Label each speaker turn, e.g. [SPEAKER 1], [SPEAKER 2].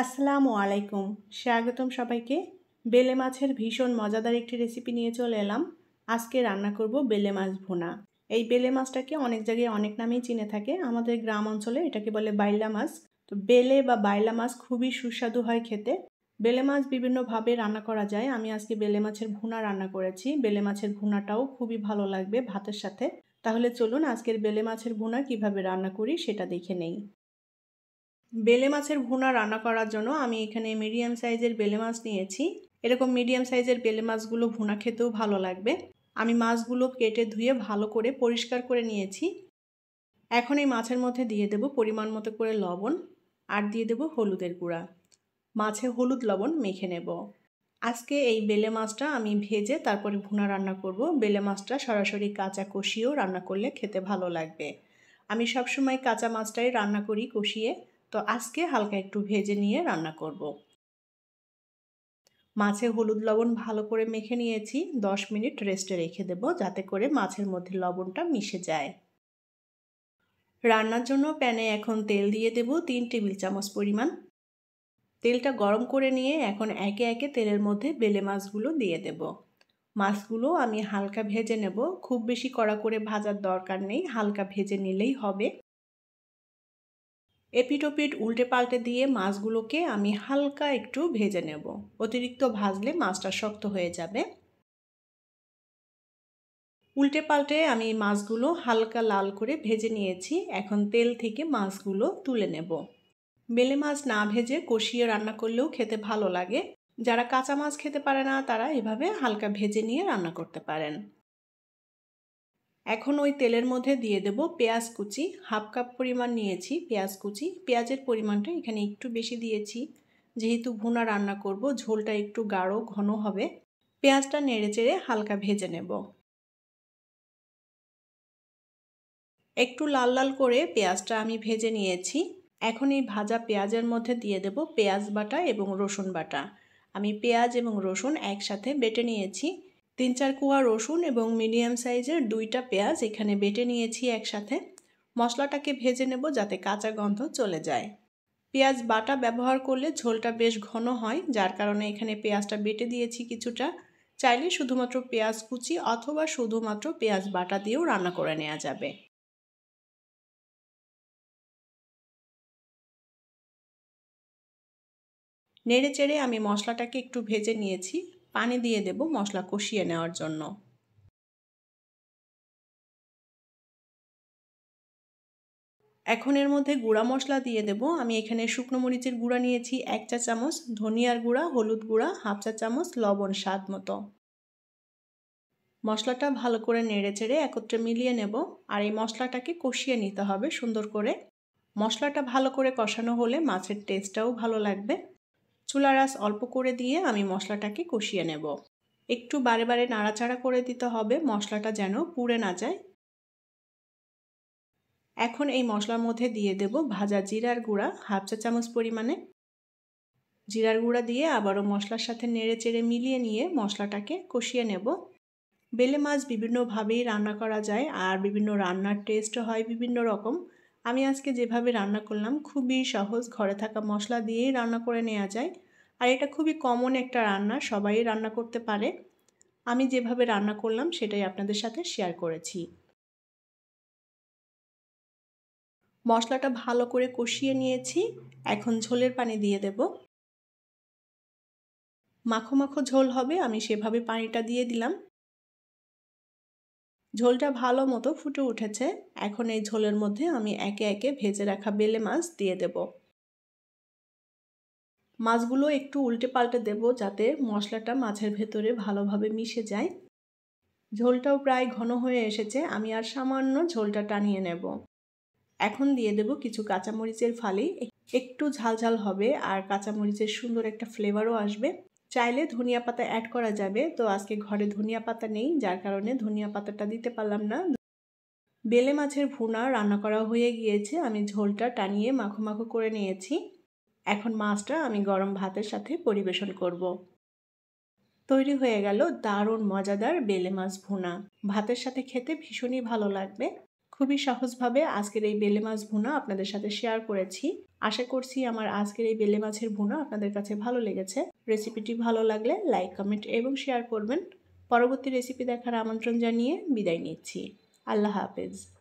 [SPEAKER 1] আসসালামু আলাইকুম। স্বাগতম সবাইকে। বেলে মাছের ভীষণ মজাদার একটি রেসিপি নিয়ে চলে এলাম। আজকে রান্না করব বেলে মাছ ভুনা। এই বেলে মাছটাকে অনেক জায়গায় অনেক নামেই চিনে থাকে। আমাদের গ্রাম অঞ্চলে এটাকে বলে বাইলা মাছ। তো বেলে বা বাইলা মাছ খুবই সুস্বাদু হয় খেতে। বেলে মাছ বিভিন্নভাবে রান্না করা যায়। আমি আজকে বেলে মাছের ভুনা রান্না করেছি। বেলে মাছের ভুনাটাও খুবই ভালো লাগবে ভাতের সাথে। তাহলে চলুন আজকের বেলে মাছের ভুনা কিভাবে রান্না করি সেটা দেখে নেই। বেলে মাছের ভুনা রান্না করার জন্য আমি এখানে মিডিয়াম সাইজের বেলে মাছ নিয়েছি। এরকম মিডিয়াম সাইজের বেলে মাছগুলো ভুনা খেতেও ভালো লাগবে। আমি মাছগুলো কেটে ধুয়ে ভালো করে পরিষ্কার করে নিয়েছি। এখন এই মাছের মধ্যে দিয়ে দেব পরিমাণ মতো করে লবণ আর দিয়ে দেব হলুদের গুঁড়া। মাছে হলুদ লবণ মেখে নেব। আজকে এই বেলে মাছটা আমি ভেজে তারপরে ভুনা রান্না করব। বেলে মাছটা সরাসরি কাঁচা কষিয়েও রান্না করলে খেতে ভালো লাগবে। আমি সবসময় কাঁচা মাছটাই রান্না করি কষিয়ে, তো আজকে হালকা একটু ভেজে নিয়ে রান্না করব। মাছে হলুদ লবণ ভালো করে মেখে নিয়েছি। 10 মিনিট রেস্টে রেখে দেব যাতে করে মাছের মধ্যে লবণটা মিশে যায়। রান্নার জন্য প্যানে এখন তেল দিয়ে দেব 3 টেবিল চামচ পরিমাণ। তেলটা গরম করে নিয়ে এখন একে একে তেলের মধ্যে বেলে মাছগুলো দিয়ে দেব। মাছগুলো আমি হালকা ভেজে নেব। খুব বেশি কড়া করে ভাজার দরকার নেই, হালকা ভেজে নিলেই হবে। এপিট ওপিট উল্টে পাল্টে দিয়ে মাছগুলোকে আমি হালকা একটু ভেজে নেব। অতিরিক্ত ভাজলে মাছটা শক্ত হয়ে যাবে। উল্টে পাল্টে আমি মাছগুলো হালকা লাল করে ভেজে নিয়েছি। এখন তেল থেকে মাছগুলো তুলে নেব। বেলে মাছ না ভেজে কষিয়ে রান্না করলেও খেতে ভালো লাগে। যারা কাঁচা মাছ খেতে পারে না তারা এভাবে হালকা ভেজে নিয়ে রান্না করতে পারেন। এখন ওই তেলের মধ্যে দিয়ে দেব পেঁয়াজ কুচি। হাফ কাপ পরিমাণ নিয়েছি পেঁয়াজ কুচি। পেঁয়াজের পরিমাণটা এখানে একটু বেশি দিয়েছি, যেহেতু ভুনা রান্না করব, ঝোলটা একটু গাঢ় ঘন হবে। পেঁয়াজটা নেড়েচেড়ে হালকা ভেজে নেব। একটু লাল লাল করে পেঁয়াজটা আমি ভেজে নিয়েছি। এখন এই ভাজা পেঁয়াজের মধ্যে দিয়ে দেব পেঁয়াজ বাটা এবং রসুন বাটা। আমি পেঁয়াজ এবং রসুন একসাথে বেটে নিয়েছি। 3-4 কোয়া রসুন এবং মিডিয়াম সাইজের 2টা পেঁয়াজ এখানে বেটে নিয়েছি একসাথে। মশলাটাকে ভেজে নেব যাতে কাঁচা গন্ধ চলে যায়। পেঁয়াজ বাটা ব্যবহার করলে ঝোলটা বেশ ঘন হয়, যার কারণে এখানে পেঁয়াজটা বেটে দিয়েছি কিছুটা। চাইলে শুধুমাত্র পেঁয়াজ কুচি অথবা শুধুমাত্র পেঁয়াজ বাটা দিয়েও রান্না করে নেওয়া যাবে। নেড়ে চেড়ে আমি মশলাটাকে একটু ভেজে নিয়েছি। পানি দিয়ে দেব মশলা কষিয়ে নেওয়ার জন্য। এখন এর মধ্যে গুঁড়া মশলা দিয়ে দেব। আমি এখানে শুকনো মরিচের গুঁড়া নিয়েছি 1 চা চামচ, ধনিয়ার গুঁড়া, হলুদ গুঁড়া হাফ চা চামচ, লবণ স্বাদ মতো। মশলাটা ভালো করে নেড়ে চেড়ে একত্রে মিলিয়ে নেব। আর এই মশলাটাকে কষিয়ে নিতে হবে সুন্দর করে। মশলাটা ভালো করে কষানো হলে মাছের টেস্টটাও ভালো লাগবে। চুলার আঁচ অল্প করে দিয়ে আমি মশলাটাকে কষিয়ে নেব। একটু বারে বারে নাড়াচাড়া করে দিতে হবে, মশলাটা যেন পুড়ে না যায়। এখন এই মশলার মধ্যে দিয়ে দেব ভাজা জিরার গুঁড়া হাফ চা চামচ পরিমাণে। জিরার গুঁড়া দিয়ে আবারও মশলার সাথে নেড়ে চেড়ে মিলিয়ে নিয়ে মশলাটাকে কষিয়ে নেব। বেলে মাছ বিভিন্নভাবেই রান্না করা যায় আর বিভিন্ন রান্নার টেস্ট হয় বিভিন্ন রকম। আমি আজকে যেভাবে রান্না করলাম খুবই সহজ, ঘরে থাকা মশলা দিয়েই রান্না করে নেওয়া যায়। আর এটা খুবই কমন একটা রান্না, সবাই রান্না করতে পারে। আমি যেভাবে রান্না করলাম সেটাই আপনাদের সাথে শেয়ার করেছি। মশলাটা ভালো করে কষিয়ে নিয়েছি। এখন ঝোলের পানি দিয়ে দেব। মাখো মাখো ঝোল হবে, আমি সেভাবে পানিটা দিয়ে দিলাম। ঝোলটা ভালো মতো ফুটে উঠেছে। এখন এই ঝোলের মধ্যে আমি একে একে ভেজে রাখা বেলে মাছ দিয়ে দেব। মাছগুলো একটু উল্টে পাল্টে দেব যাতে মশলাটা মাছের ভেতরে ভালোভাবে মিশে যায়। ঝোলটাও প্রায় ঘন হয়ে এসেছে, আমি আর সামান্য ঝোলটা টানিয়ে নেব। এখন দিয়ে দেব কিছু কাঁচামরিচের ফালি। একটু ঝাল ঝাল হবে আর কাঁচামরিচের সুন্দর একটা ফ্লেভারও আসবে। চাইলে ধনিয়া পাতা অ্যাড করা যাবে, তো আজকে ঘরে ধনিয়া পাতা নেই, যার কারণে ধনিয়া পাতাটা দিতে পারলাম না। বেলে মাছের ভুনা রান্না করা হয়ে গিয়েছে। আমি ঝোলটা টানিয়ে মাখো মাখো করে নিয়েছি। এখন মাছটা আমি গরম ভাতের সাথে পরিবেশন করব। তৈরি হয়ে গেল দারুণ মজাদার বেলে মাছ ভুনা। ভাতের সাথে খেতে ভীষণই ভালো লাগবে। খুবই সহজভাবে আজকের এই বেলে মাছ ভুনা আপনাদের সাথে শেয়ার করেছি। আশা করছি আমার আজকের এই বেলে মাছের ভুনা আপনাদের কাছে ভালো লেগেছে। রেসিপিটি ভালো লাগলে লাইক, কমেন্ট এবং শেয়ার করবেন। পরবর্তী রেসিপি দেখার আমন্ত্রণ জানিয়ে বিদায় নিচ্ছি। আল্লাহ হাফেজ।